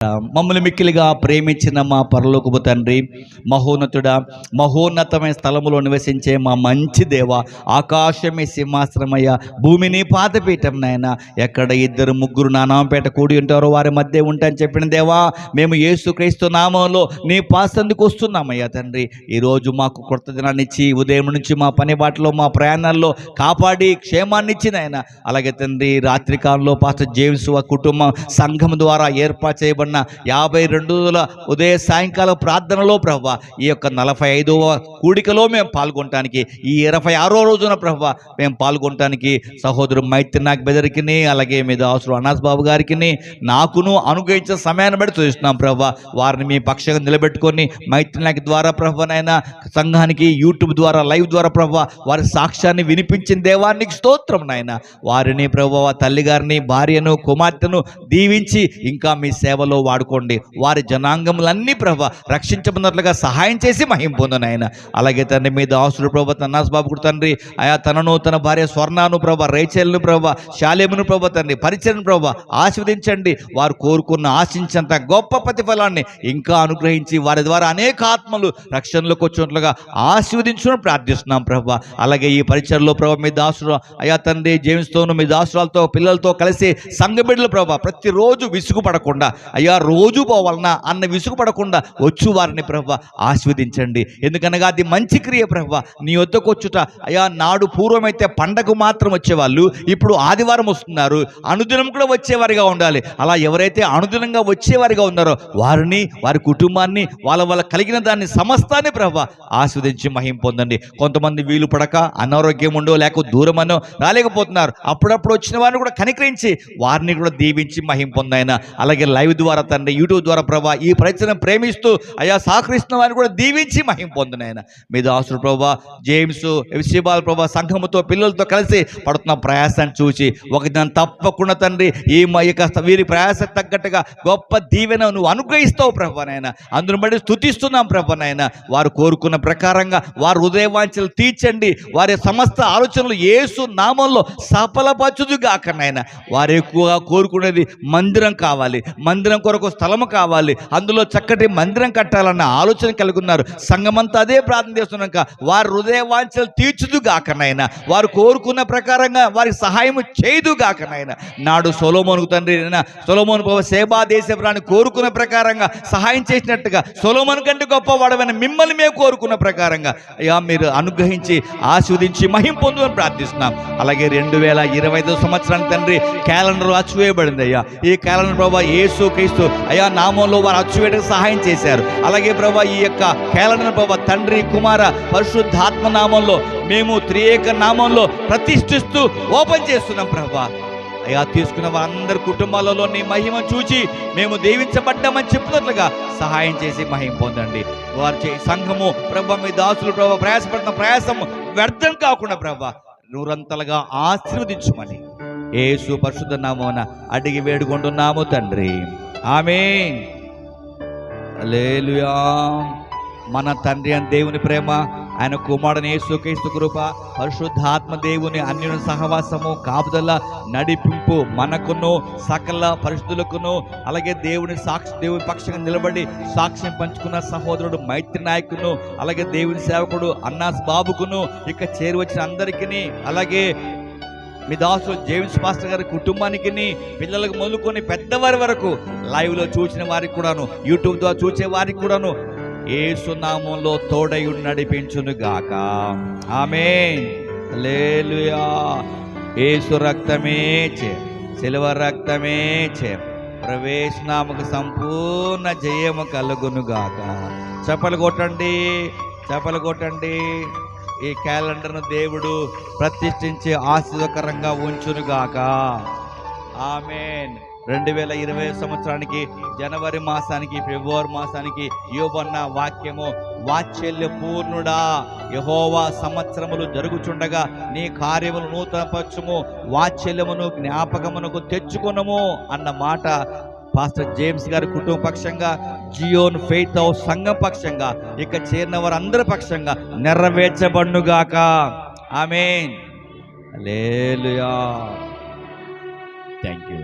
మమ్మల్ని మిక్కిలిగా ప్రేమించిన మా పరలోకపు తండ్రి, మహోన్నతుడా, మహోన్నతమైన స్థలములో నివసించే మా మంచి దేవ, ఆకాశమే సింహాసనమయ్య, భూమిని పాదపీఠం నాయన. ఎక్కడ ఇద్దరు ముగ్గురు నా నామపేట కూడి ఉంటారో వారి మధ్య ఉంటాయని చెప్పిన దేవా, మేము యేసుక్రీస్తు నామంలో నీ పాసందుకు వస్తున్నామయ్యా తండ్రి. ఈరోజు మాకు కొత్త దినాన్ని ఇచ్చి ఉదయం నుంచి మా పని బాటలో మా ప్రయాణాల్లో కాపాడి క్షేమాన్ని ఇచ్చిన ఆయన. అలాగే తండ్రి, రాత్రి కాలంలో పాస్టర్ జేమ్స్ కుటుంబం సంఘం ద్వారా ఏర్పాటు చేయబడిన 52 రోజుల ఉదయ సాయంకాల ప్రార్థనలో ప్రభువా, ఈ యొక్క 45వ కూడికలో మేము పాల్గొనటానికి, ఈ 26వ రోజున ప్రభువా మేము పాల్గొనటానికి సహోదరు మైత్రి నాగ్ బెదరికి, అలాగే మీద అవసరం అనాస్ బాబు గారికి నాకును అనుగ్రహించిన సమయాన్ని బట్టి చూస్తున్నాం ప్రభువా. వారిని మీ పక్షంగా నిలబెట్టుకొని మైత్రి నాగ్ ద్వారా ప్రభువనైనా సంఘానికి యూట్యూబ్ ద్వారా లైవ్ ద్వారా ప్రభువా వారి సాక్ష్యాన్ని వినిపించిన దేవానికి స్తోత్రం నాయన. వారిని ప్రభువా, తల్లి గారిని, భార్యను, కుమార్తెను దీవించి ఇంకా మీ సేవలో వాడుకోండి. వారి జనాంగములన్నీ ప్రభా రక్షించబడినట్లుగా సహాయం చేసి మహిమ పొందును ఆయన. అలాగే తండ్రి, మీ దాసుడు ప్రభా అన్నాస్ బాబు తండ్రి, ఆయా తనను, తన భార్య స్వర్ణను ప్రభా, రేచెల్ను ప్రభా, శాలేమును ప్రభా తండ్రి, పరిచయను ప్రభా ఆశీర్వదించండి. వారు కోరుకున్న ఆశించేంత గొప్ప ప్రతిఫలాన్ని ఇంకా అనుగ్రహించి వారి ద్వారా అనేక ఆత్మలు రక్షణలోకి వచ్చినట్లుగా ఆశీర్వదించుకుని ప్రార్థిస్తున్నాం ప్రభా. అలాగే ఈ పరిచయలో ప్రభా మీ దాసుడు అయా తండ్రి జేమ్స్తోను, మీ దాసురాలతో, పిల్లలతో కలిసి సంఘ బిడ్డలు ప్రభా ప్రతిరోజు విసుగుపడకుండా, అయ్యా రోజు పోవాలన్నా అన్న విసుగుపడకుండా వచ్చు వారిని ప్రభా ఆస్వాదించండి. ఎందుకనగా అది మంచి క్రియ ప్రభా. నీ వద్దకు వచ్చుట అయ్యా నాడు పూర్వమైతే పండగ మాత్రం వచ్చేవాళ్ళు, ఇప్పుడు ఆదివారం వస్తున్నారు. అనుదినం కూడా వచ్చేవారిగా ఉండాలి. అలా ఎవరైతే అనుదినంగా వచ్చేవారిగా ఉన్నారో వారిని, వారి కుటుంబాన్ని, వాళ్ళ కలిగిన దాన్ని సమస్తాన్ని ప్రభా ఆస్వాదించి మహిమ పొందండి. కొంతమంది వీలు పడక అనారోగ్యం ఉండో లేక దూరమనో రాలేకపోతున్నారు. అప్పుడప్పుడు వచ్చిన వారిని కూడా కనికరించి వారిని కూడా దీవించి మహిమ పొందాయన. అలాగే లైవ్ ద్వారా తండ్రి, యూట్యూబ్ ద్వారా ప్రభా ఈ ప్రయత్నం ప్రేమిస్తూ అయా సహకరిస్తున్న వారిని కూడా దీవించి మహిమ పొందునాయన. మీ దాసుడు ప్రభా జేమ్స్ ఎఫ్సిబాల్ ప్రభా సంఘముతో, పిల్లలతో కలిసి పడుతున్న ప్రయాసాన్ని చూసి ఒక దినం తప్పకుండా తండ్రి ఈ వీరి ప్రయాస తగ్గట్టుగా గొప్ప దీవెన నువ్వు అనుగ్రహిస్తావు ప్రభా నాయన. అందును బట్టి స్తుతిస్తున్నాం ప్రభా నాయన. వారు కోరుకున్న ప్రకారంగా వారి హృదయవాంఛలు తీర్చండి. వారి సమస్త ఆలోచనలు యేసు నామంలో సఫలపరచుదుగాక నాయన. వారు ఎక్కువగా కోరుకునేది మందిరం కావాలి, మందిరం కొరకు స్థలము కావాలి, అందులో చక్కటి మందిరం కట్టాలన్న ఆలోచన కలిగి ఉన్నారు. సంఘమంతా అదే ప్రార్థన చేస్తున్నాక వారి హృదయ వాంఛలు తీర్చుదుగాక నాయన. వారు కోరుకున్న ప్రకారంగా వారికి సహాయం చేయుదుగాక నాయన. నాడు సొలొమోనుకు తండ్రి సొలొమోను సేబా దేశపురాన్ని కోరుకున్న ప్రకారంగా సహాయం చేసినట్టుగా సొలొమోను కంటే గొప్పవాడమైన మిమ్మల్ని మేము కోరుకున్న ప్రకారంగా అయ్యా మీరు అనుగ్రహించి ఆస్వాదించి మహిమ పొందుని ప్రార్థిస్తున్నాం. అలాగే 2025 సంవత్సరానికి తండ్రి క్యాలెండర్ అచ్చువేయబడింది అయ్యా. ఈ క్యాలెండర్ ప్రభా యేసు క్రీస్తు అయా నామంలో వారు అచ్చువేయడానికి సహాయం చేశారు. అలాగే ప్రభా ఈ యొక్క క్యాలెండర్ ప్రభా తండ్రి, కుమార, పరిశుద్ధాత్మ నామంలో మేము త్రియేక నామంలో ప్రతిష్ఠిస్తూ ఓపెన్ చేస్తున్నాం ప్రభా. అయా తీసుకున్న వారందరి కుటుంబాలలో నీ మహిమ చూచి మేము దీవించబడ్డామని చెప్పినట్లుగా సహాయం చేసి మహిమ పొందండి. వారి సంఘము ప్రభా మీ దాసులు ప్రభా ప్రయాసపడుతున్న ప్రయాసము వ్యర్థం కాకుండా ప్రభా నూరంతలుగా ఆశీర్వదించమని యేసు పరిశుద్ధ నామమున అడిగి వేడుకుంటున్నాము తండ్రి, ఆమేన్. హల్లెలూయా. మన తండ్రి అని దేవుని ప్రేమ, ఆయన కుమారుని యేసుక్రీస్తు కృప, పరిశుద్ధాత్మ దేవుని అన్యున సహవాసము, కాపుదల, నడిపింపు మనకును సకల పరిశుద్ధులకును, అలాగే దేవుని పక్షంగా నిలబడి సాక్ష్యం పంచుకున్న సహోదరుడు మైత్రి నాయకును, అలాగే దేవుని సేవకుడు అన్నాస్ బాబుకును, ఇక చేరువచ్చిన అందరికీ, అలాగే మీ దాసులు జేమ్స్ పాస్టర్ గారి కుటుంబానికి, పిల్లలకు మొదలుకొని పెద్దవారి వరకు లైవ్లో చూసిన వారికి కూడాను, యూట్యూబ్ ద్వారా చూసే వారికి కూడాను యేసు నామంలో తోడై నడిపించును గాక. ఆమేన్. హల్లెలూయా. యేసు రక్తమే చే, సిలువ రక్తమే చే, ప్రవేశనామకు సంపూర్ణ జయము కలుగును గాక. చప్పలు కొట్టండి, చప్పలు కొట్టండి. ఈ క్యాలెండర్ను దేవుడు ప్రతిష్ఠించి ఆశీర్వకరంగా ఉంచునుగాక. ఆమేన్. 2020 సంవత్సరానికి జనవరి మాసానికి, ఫిబ్రవరి మాసానికి యోబన్న వాక్యము, వాత్సల్య పూర్ణుడా యెహోవా సంవత్సరములు జరుగుచుండగా నీ కార్యములు నూతనపరచుము, వాత్సల్యమును జ్ఞాపకమునకు తెచ్చుకొనుము అన్న మాట పాస్టర్ జేమ్స్ గారి కుటుంబ పక్షంగా, జియోన్ ఫెయిత్ హౌస్ సంఘం పక్షంగా, ఇక చేరిన వారందరి పక్షంగా నెరవేర్చబడునుగాక. ఆమేన్. హల్లెలూయా. Thank you.